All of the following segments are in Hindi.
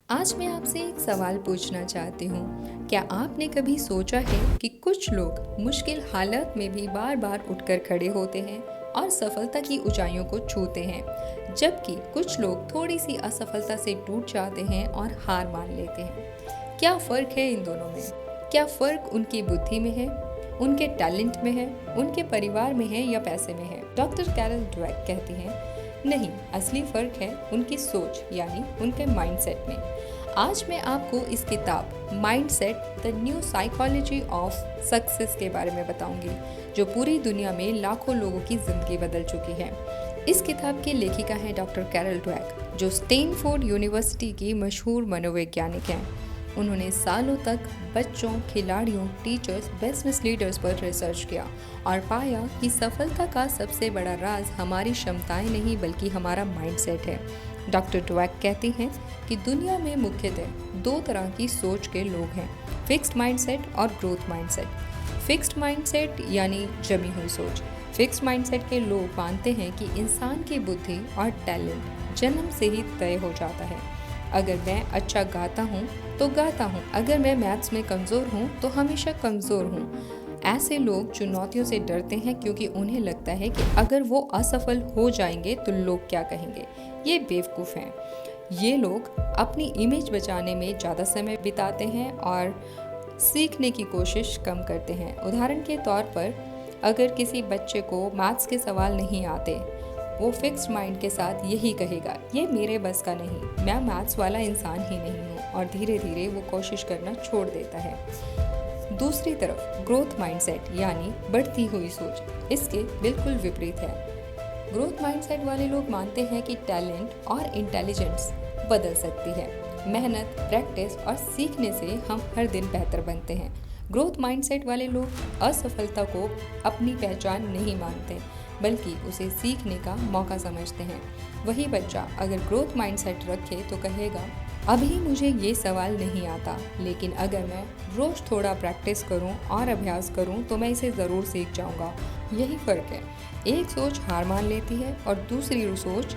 आज मैं आपसे एक सवाल पूछना चाहती हूँ। क्या आपने कभी सोचा है कि कुछ लोग मुश्किल हालात में भी बार बार उठकर खड़े होते हैं और सफलता की ऊंचाइयों को छूते हैं, जबकि कुछ लोग थोड़ी सी असफलता से टूट जाते हैं और हार मान लेते हैं। क्या फ़र्क है इन दोनों में? क्या फ़र्क उनकी बुद्धि में है, उनके टैलेंट में है, उनके परिवार में है या पैसे में है? डॉक्टर कैरल ड्वेक कहती हैं, नहीं, असली फ़र्क है उनकी सोच यानी उनके माइंडसेट में। आज मैं आपको इस किताब mindset the new psychology of success के बारे में बताऊंगी, जो पूरी दुनिया में लाखों लोगों की ज़िंदगी बदल चुकी है। इस किताब की लेखिका है डॉक्टर कैरल ड्वेक, जो स्टैनफोर्ड यूनिवर्सिटी की मशहूर मनोवैज्ञानिक हैं। उन्होंने सालों तक बच्चों, खिलाड़ियों, टीचर्स, बिजनेस लीडर्स पर रिसर्च किया और पाया कि सफलता का सबसे बड़ा राज हमारी क्षमताएं नहीं बल्कि हमारा माइंडसेट है। डॉक्टर ड्वेक कहती हैं कि दुनिया में मुख्यतः दो तरह की सोच के लोग हैं, फिक्स्ड माइंडसेट और ग्रोथ माइंडसेट। फिक्स्ड माइंडसेट यानी जमी हुई सोच। फिक्स्ड माइंडसेट के लोग मानते हैं कि इंसान की बुद्धि और टैलेंट जन्म से ही तय हो जाता है। अगर मैं अच्छा गाता हूँ तो गाता हूँ, अगर मैं मैथ्स में कमज़ोर हूँ तो हमेशा कमज़ोर हूँ। ऐसे लोग चुनौतियों से डरते हैं क्योंकि उन्हें लगता है कि अगर वो असफल हो जाएंगे तो लोग क्या कहेंगे। ये बेवकूफ़ हैं। ये लोग अपनी इमेज बचाने में ज़्यादा समय बिताते हैं और सीखने की कोशिश कम करते हैं। उदाहरण के तौर पर, अगर किसी बच्चे को मैथ्स के सवाल नहीं आते, वो फिक्स्ड माइंड के साथ यही कहेगा, ये मेरे बस का नहीं, मैं मैथ्स वाला इंसान ही नहीं हूँ, और धीरे धीरे वो कोशिश करना छोड़ देता है। दूसरी तरफ ग्रोथ माइंडसेट यानी बढ़ती हुई सोच इसके बिल्कुल विपरीत है। ग्रोथ माइंडसेट वाले लोग मानते हैं कि टैलेंट और इंटेलिजेंस बदल सकती है। मेहनत, प्रैक्टिस और सीखने से हम हर दिन बेहतर बनते हैं। ग्रोथ माइंडसेट वाले लोग असफलता को अपनी पहचान नहीं मानते बल्कि उसे सीखने का मौका समझते हैं। वही बच्चा अगर ग्रोथ माइंडसेट रखे तो कहेगा, अभी मुझे ये सवाल नहीं आता, लेकिन अगर मैं रोज़ थोड़ा प्रैक्टिस करूं और अभ्यास करूं तो मैं इसे ज़रूर सीख जाऊंगा। यही फ़र्क है। एक सोच हार मान लेती है और दूसरी सोच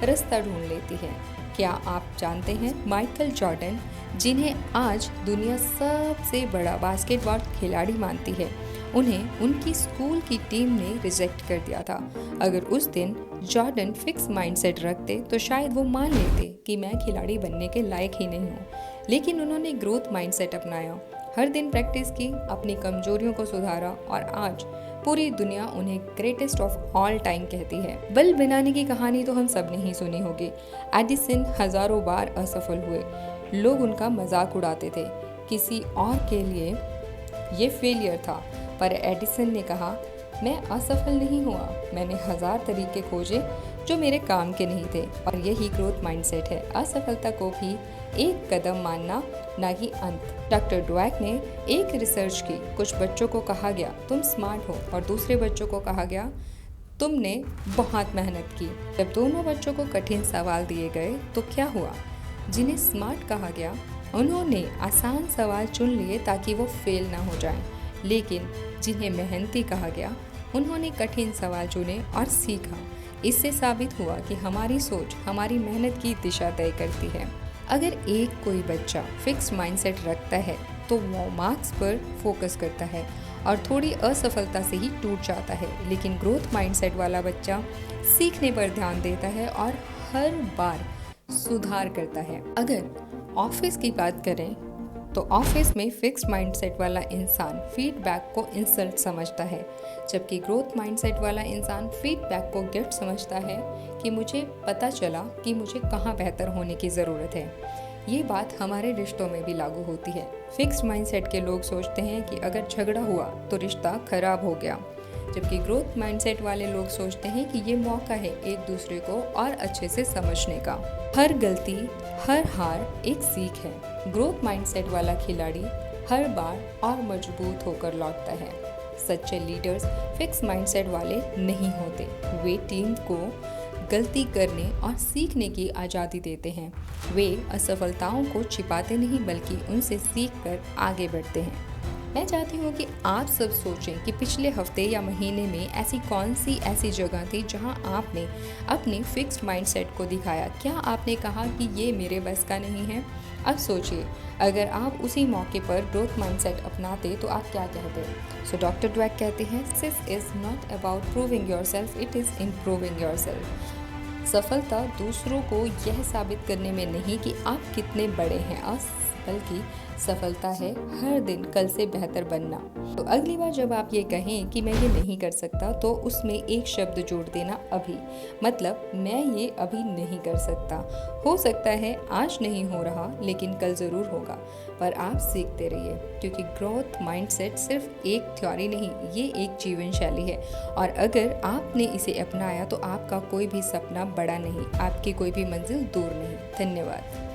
रास्ता ढूंढ लेती है। क्या आप जानते हैं माइकल जॉर्डन, जिन्हें आज दुनिया सबसे बड़ा बास्केटबॉल खिलाड़ी मानती है, उन्हें उनकी स्कूल की टीम ने रिजेक्ट कर दिया था। अगर उस दिन जॉर्डन फिक्स माइंडसेट रखते तो शायद वो मान लेते कि मैं खिलाड़ी बनने के लायक ही नहीं हूँ, लेकिन उन्होंने ग्रोथ माइंडसेट अपनाया। हर दिन प्रैक्टिस की, अपनी कमजोरियों को सुधारा और आज पूरी दुनिया उन्हें ग्रेटेस्ट ऑफ ऑल टाइम कहती है। बल्ब बनाने की कहानी तो हम सब ने ही सुनी होगी। एडिसन हजारों बार असफल हुए, लोग उनका मजाक उड़ाते थे। किसी और के लिए ये फेलियर था, पर एडिसन ने कहा, मैं असफल नहीं हुआ, मैंने 1000 तरीके खोजे जो मेरे काम के नहीं थे। और यही ग्रोथ माइंडसेट है, असफलता को भी एक कदम मानना, ना कि अंत। डॉक्टर ड्वेक ने एक रिसर्च की, कुछ बच्चों को कहा गया तुम स्मार्ट हो और दूसरे बच्चों को कहा गया तुमने बहुत मेहनत की। जब दोनों बच्चों को कठिन सवाल दिए गए तो क्या हुआ? जिन्हें स्मार्ट कहा गया उन्होंने आसान सवाल चुन लिए ताकि वो फेल ना हो जाएं, लेकिन जिन्हें मेहनती कहा गया उन्होंने कठिन सवाल चुने और सीखा। इससे साबित हुआ कि हमारी सोच हमारी मेहनत की दिशा तय करती है। अगर कोई बच्चा फिक्स माइंडसेट रखता है तो वो मार्क्स पर फोकस करता है और थोड़ी असफलता से ही टूट जाता है, लेकिन ग्रोथ माइंडसेट वाला बच्चा सीखने पर ध्यान देता है और हर बार सुधार करता है। अगर ऑफिस की बात करें तो ऑफिस में फिक्स्ड माइंडसेट वाला इंसान फीडबैक को इंसल्ट समझता है, जबकि ग्रोथ माइंडसेट वाला इंसान फीडबैक को गिफ्ट समझता है कि मुझे पता चला कि मुझे कहाँ बेहतर होने की ज़रूरत है। ये बात हमारे रिश्तों में भी लागू होती है। फिक्स्ड माइंडसेट के लोग सोचते हैं कि अगर झगड़ा हुआ तो रिश्ता खराब हो गया, जबकि ग्रोथ माइंडसेट वाले लोग सोचते हैं कि ये मौका है एक दूसरे को और अच्छे से समझने का। हर गलती, हर हार एक सीख है। ग्रोथ माइंडसेट वाला खिलाड़ी हर बार और मजबूत होकर लौटता है। सच्चे लीडर्स फिक्स माइंडसेट वाले नहीं होते। वे टीम को गलती करने और सीखने की आज़ादी देते हैं। वे असफलताओं को छिपाते नहीं बल्कि उनसे सीखकर आगे बढ़ते हैं। मैं चाहती हूँ कि आप सब सोचें कि पिछले हफ्ते या महीने में ऐसी कौन सी ऐसी जगह थी जहाँ आपने अपने फिक्स्ड माइंडसेट को दिखाया। क्या आपने कहा कि ये मेरे बस का नहीं है? अब सोचिए, अगर आप उसी मौके पर ग्रोथ माइंडसेट अपनाते तो आप क्या कहते? सो डॉक्टर ड्वेक कहते हैं, success is not about proving yourself, it is improving yourself. सफलता दूसरों को यह साबित करने में नहीं कि आप कितने बड़े हैं, बल्कि सफलता है हर दिन कल से बेहतर बनना। तो अगली बार जब आप ये कहें कि मैं ये नहीं कर सकता, तो उसमें एक शब्द जोड़ देना, अभी। मतलब मैं ये अभी नहीं कर सकता। हो सकता है आज नहीं हो रहा, लेकिन कल ज़रूर होगा। पर आप सीखते रहिए, क्योंकि ग्रोथ माइंडसेट सिर्फ एक थ्योरी नहीं, ये एक जीवन शैली है। और अगर आपने इसे अपनाया तो आपका कोई भी सपना बड़ा नहीं, आपकी कोई भी मंजिल दूर नहीं। धन्यवाद।